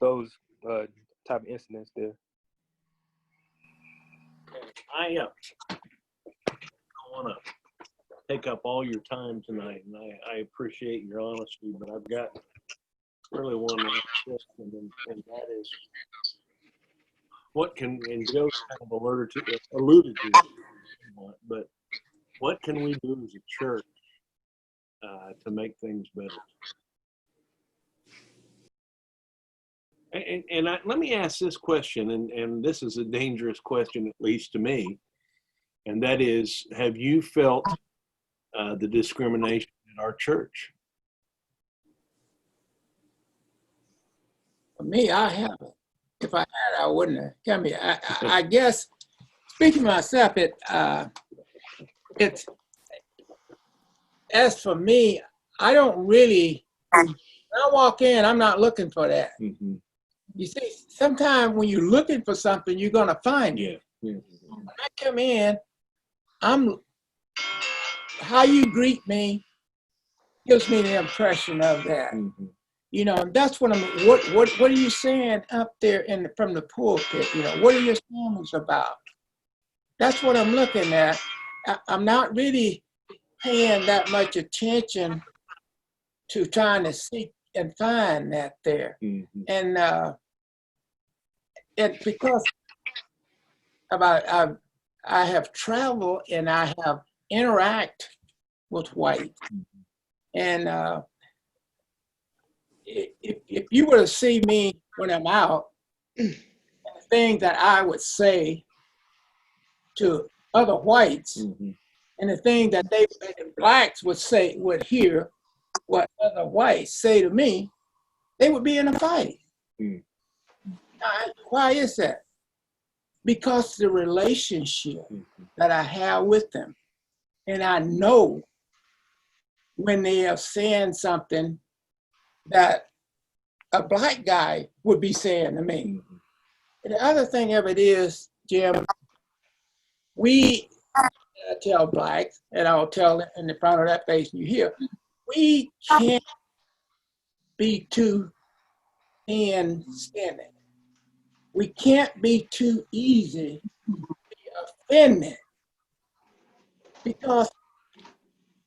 those type of incidents there. I don't want to take up all your time tonight, and I appreciate your honesty, but I've got really one last question, and that is, what can, and Joe's kind of alluded to it somewhat, but what can we do as a church to make things better? And let me ask this question, and this is a dangerous question, at least to me, and that is, have you felt the discrimination in our church? For me, I haven't. If I had, I wouldn't have come here. I guess, speaking for myself, it's, as for me, I don't really, when I walk in, I'm not looking for that. Mm-hmm. You see, sometimes when you're looking for something, you're going to find it. Yeah. When I come in, how you greet me gives me the impression of that. Mm-hmm. You know, and that's what what are you saying up there from the pulpit? You know, what are your sermons about? That's what I'm looking at. I'm not really paying that much attention to trying to seek and find that there. Mm-hmm. And it's because I have traveled and I have interact with white. And if you were to see me when I'm out, the thing that I would say to other whites, Mm-hmm. and the thing that blacks would hear what other whites say to me, they would be in a fight. Mm. Why is that? Because the relationship that I have with them, and I know when they are saying something that a black guy would be saying to me. Mm-hmm. And the other thing of it is, Jim, I tell blacks, and I'll tell in the front of that face you hear, we can't be too thin-skinned. We can't be too easy to be offended, because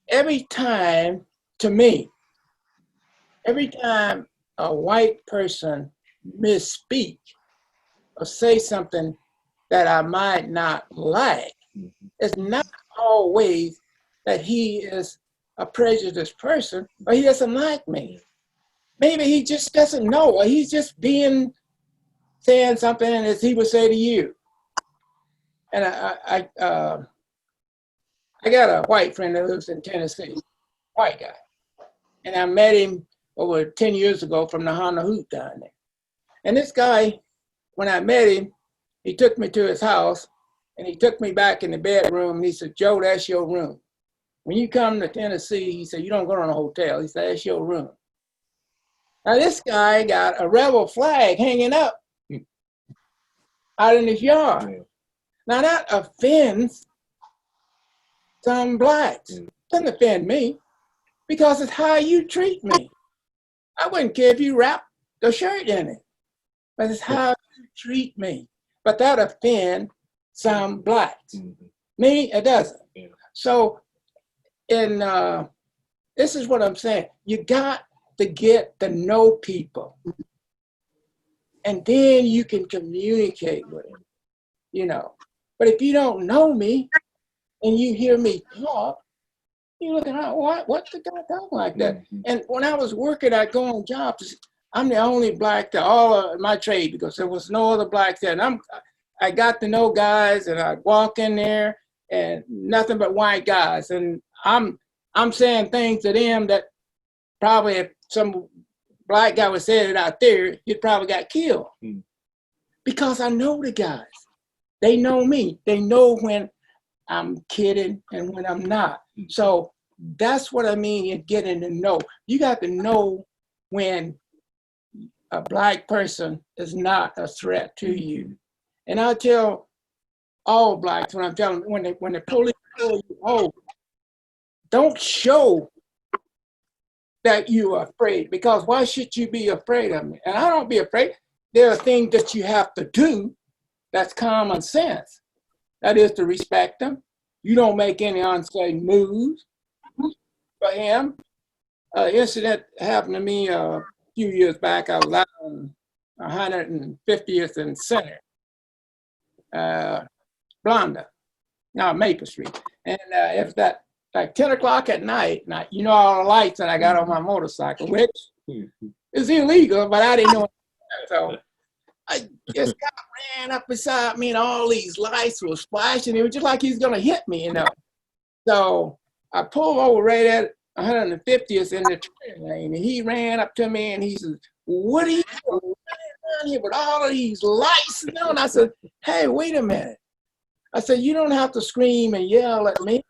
every time, to me, every time a white person misspeak or say something that I might not like, it's not always that he is a prejudiced person or he doesn't like me. Maybe he just doesn't know, or he's just saying something as he would say to you. And I got a white friend that lives in Tennessee, white guy. And I met him over 10 years ago from the Honda Hoot down there. And this guy, when I met him, he took me to his house and he took me back in the bedroom and he said, "Joe, that's your room. When you come to Tennessee," he said, "you don't go to a hotel." He said, "That's your room." Now this guy got a rebel flag hanging up out in his yard. Now that offends some blacks. Doesn't offend me, because it's how you treat me. I wouldn't care if you wrap the shirt in it, but it's how you treat me. But that offends some blacks. Me, it doesn't. So, this is what I'm saying. You got to get to know people, and then you can communicate with them, you know. But if you don't know me and you hear me talk, you're looking around, what's the guy talking like that? And when I was working, I'd go on jobs. I'm the only black to all of my trade, because there was no other blacks there. And I got to know guys, and I'd walk in there and nothing but white guys. And I'm saying things to them that probably if some black guy was saying it out there, he'd probably got killed. Because I know the guys. They know me. They know when I'm kidding and when I'm not. So that's what I mean in getting to know. You got to know when a black person is not a threat to you. And I tell all blacks when I'm telling them, when the police pull you over, don't show that you are afraid, because why should you be afraid of me? And I don't be afraid. There are things that you have to do that's common sense. That is to respect them. You don't make any unsafe moves. For him, incident happened to me a few years back. I was out on 150th and Center, Blonda, now Maple Street. And it was that like 10 o'clock at night. Now, you know all the lights that I got on my motorcycle, which is illegal, but I didn't know it. So this guy ran up beside me and all these lights were flashing. It was just like he's gonna hit me, you know. So I pulled over right at 150th in the turn lane, and he ran up to me and he says, "What are you doing around here with all of these lights?" And I said, "Hey, wait a minute." I said, "You don't have to scream and yell at me."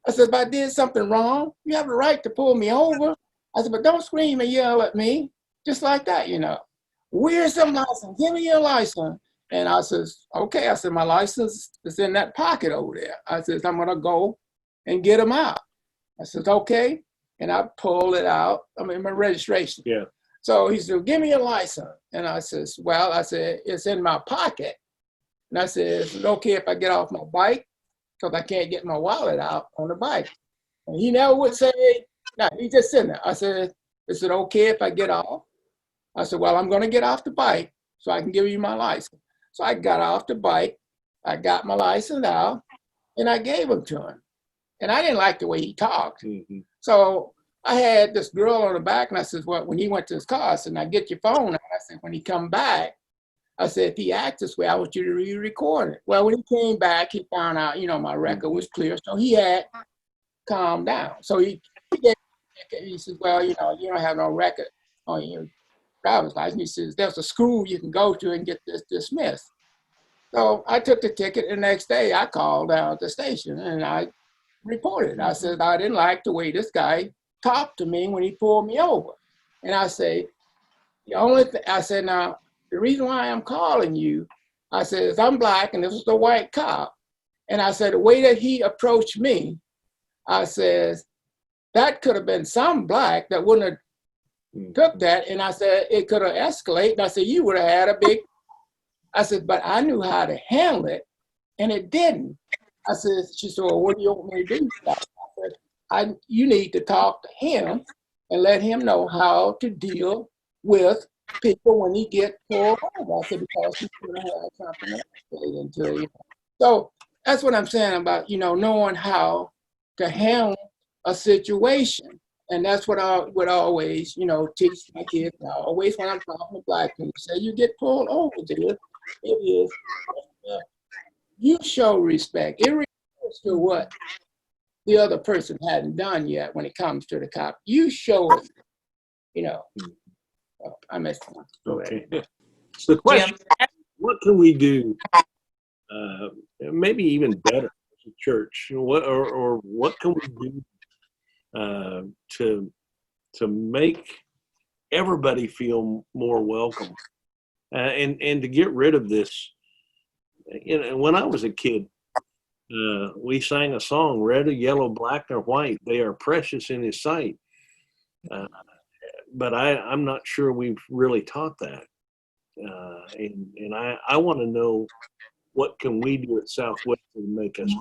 I said, "If I did something wrong, you have the right to pull me over." I said, "But don't scream and yell at me just like that, you know. Where's the license? Give me your license." And I says, "Okay." I said, "My license is in that pocket over there." I says, "I'm gonna go and get them out." I says, "Okay." And I pulled it out. I mean, my registration. Yeah. So he said, "Give me your license." And I says, "Well," I said, "it's in my pocket." And I said, "Is it okay if I get off my bike? Because I can't get my wallet out on the bike." And he never would say, no, he just sitting there. I said, "Is it okay if I get off?" I said, "Well, I'm going to get off the bike so I can give you my license." So I got off the bike, I got my license out, and I gave him to him. And I didn't like the way he talked. So I had this girl on the back, and I said, "Well," when he went to his car, I said, "Now get your phone out." I said, "When he come back," I said, "if he acts this way, I want you to re-record it." Well, when he came back, he found out, you know, my record was clear. So he had calmed down. So he says, "Well, you know, you don't have no record on your driver's license." He says, "There's a school you can go to and get this dismissed." So I took the ticket. The next day I called down at the station and I reported. I said, "I didn't like the way this guy talked to me when he pulled me over." And I say, I said, "Now, the reason why I'm calling you," I said, "is I'm black and this was a white cop." And I said, "The way that he approached me," I says, "that could have been some black that wouldn't have took that, and I said, it could have escalated. And I said, you would have had a big, I said, but I knew how to handle it, and it didn't. I said, she said, well, what do you want me to do? I said, you need to talk to him and let him know how to deal with people when he get pulled over. I said, because he's going to have something escalate into you. So that's what I'm saying about, knowing how to handle a situation. And that's what I would always, teach my kids. Always when I'm talking to Black people, say you get pulled over, dear, it is, you show respect. It refers to what the other person hadn't done yet when it comes to the cop. You show it, I missed one. Okay. So the question, what can we do, maybe even better as a church? What or what can we do to make everybody feel more welcome, and to get rid of this? When I was a kid, we sang a song, red or yellow, black or white, they are precious in his sight. But I'm not sure we've really taught that. And I want to know, what can we do at Southwest to make us?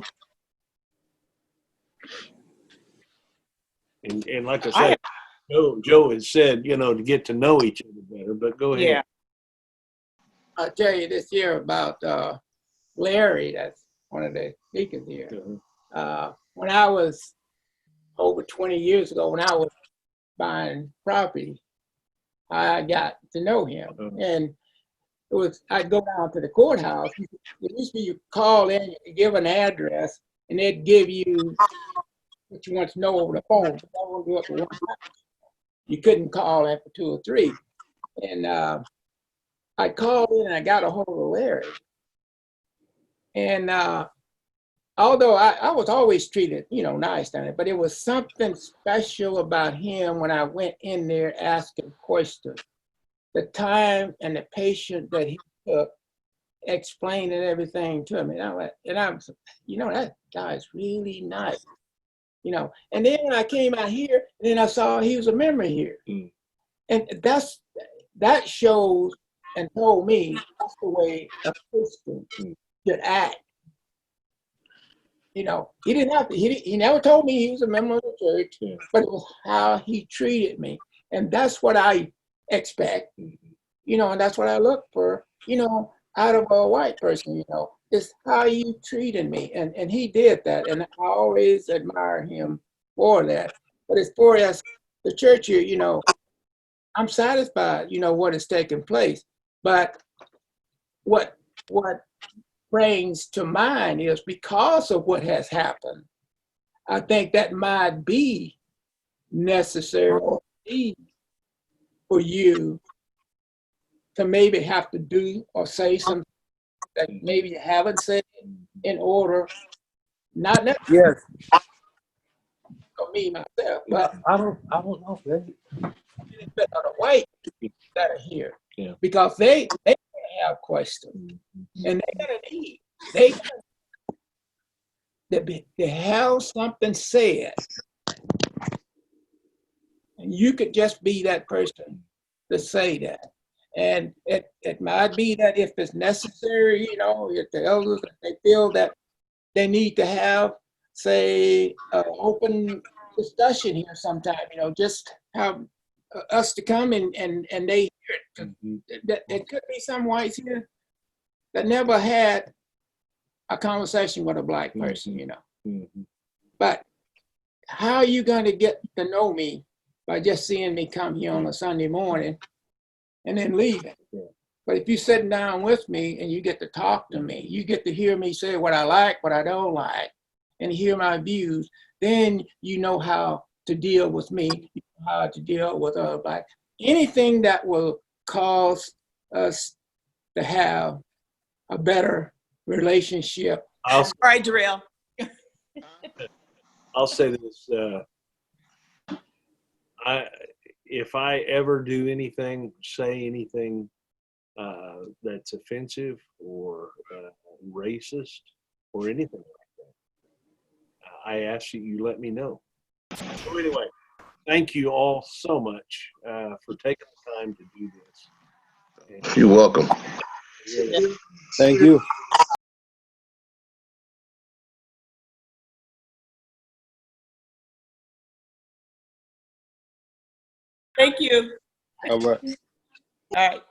And like I said, Joe has said, to get to know each other better, but go ahead. Yeah. I'll tell you this year about Larry, that's one of the speakers here. When I was over 20 years ago, when I was buying property, I got to know him. And I'd go down to the courthouse. It used to be you call in, you give an address, and they'd give you what you want to know over the phone. But I won't do it for one time. You couldn't call after 2 or 3. And I called in and I got a hold of Larry. And although I was always treated, nice down there, but it was something special about him when I went in there asking questions. The time and the patience that he took explaining everything to me. And I was, that guy's really nice. And then when I came out here, then I saw he was a member here. And that shows and told me that's the way a Christian should act. He didn't have to, he never told me he was a member of the church, but it was how he treated me. And that's what I expect, and that's what I look for, out of a white person, is how you treated me. And he did that. And I always admire him for that. But as far as the church here, I'm satisfied, what is taking place. But what brings to mind is, because of what has happened, I think that might be necessary for you to maybe have to do or say something that maybe you haven't said in order, not necessarily for me myself, but I don't know. the white people that are here, Yeah. because they have questions, and they're gonna need they have something said, and you could just be that person to say that. And it might be that if it's necessary, if the elders, if they feel that they need to have, say, an open discussion here sometime, just have us to come and they hear it. There could be some whites here that never had a conversation with a black person, But how are you going to get to know me by just seeing me come here on a Sunday morning and then leaving? But if you're sitting down with me and you get to talk to me, you get to hear me say what I like, what I don't like, and hear my views, then you know how to deal with me, you know how to deal with other black. Anything that will cause us to have a better relationship. All right, Darrell. I'll say this: if I ever do anything, say anything that's offensive or racist or anything like that, I ask that you let me know. So anyway, thank you all so much for taking the time to do this. You're welcome. Thank you. Thank you. All right. All right.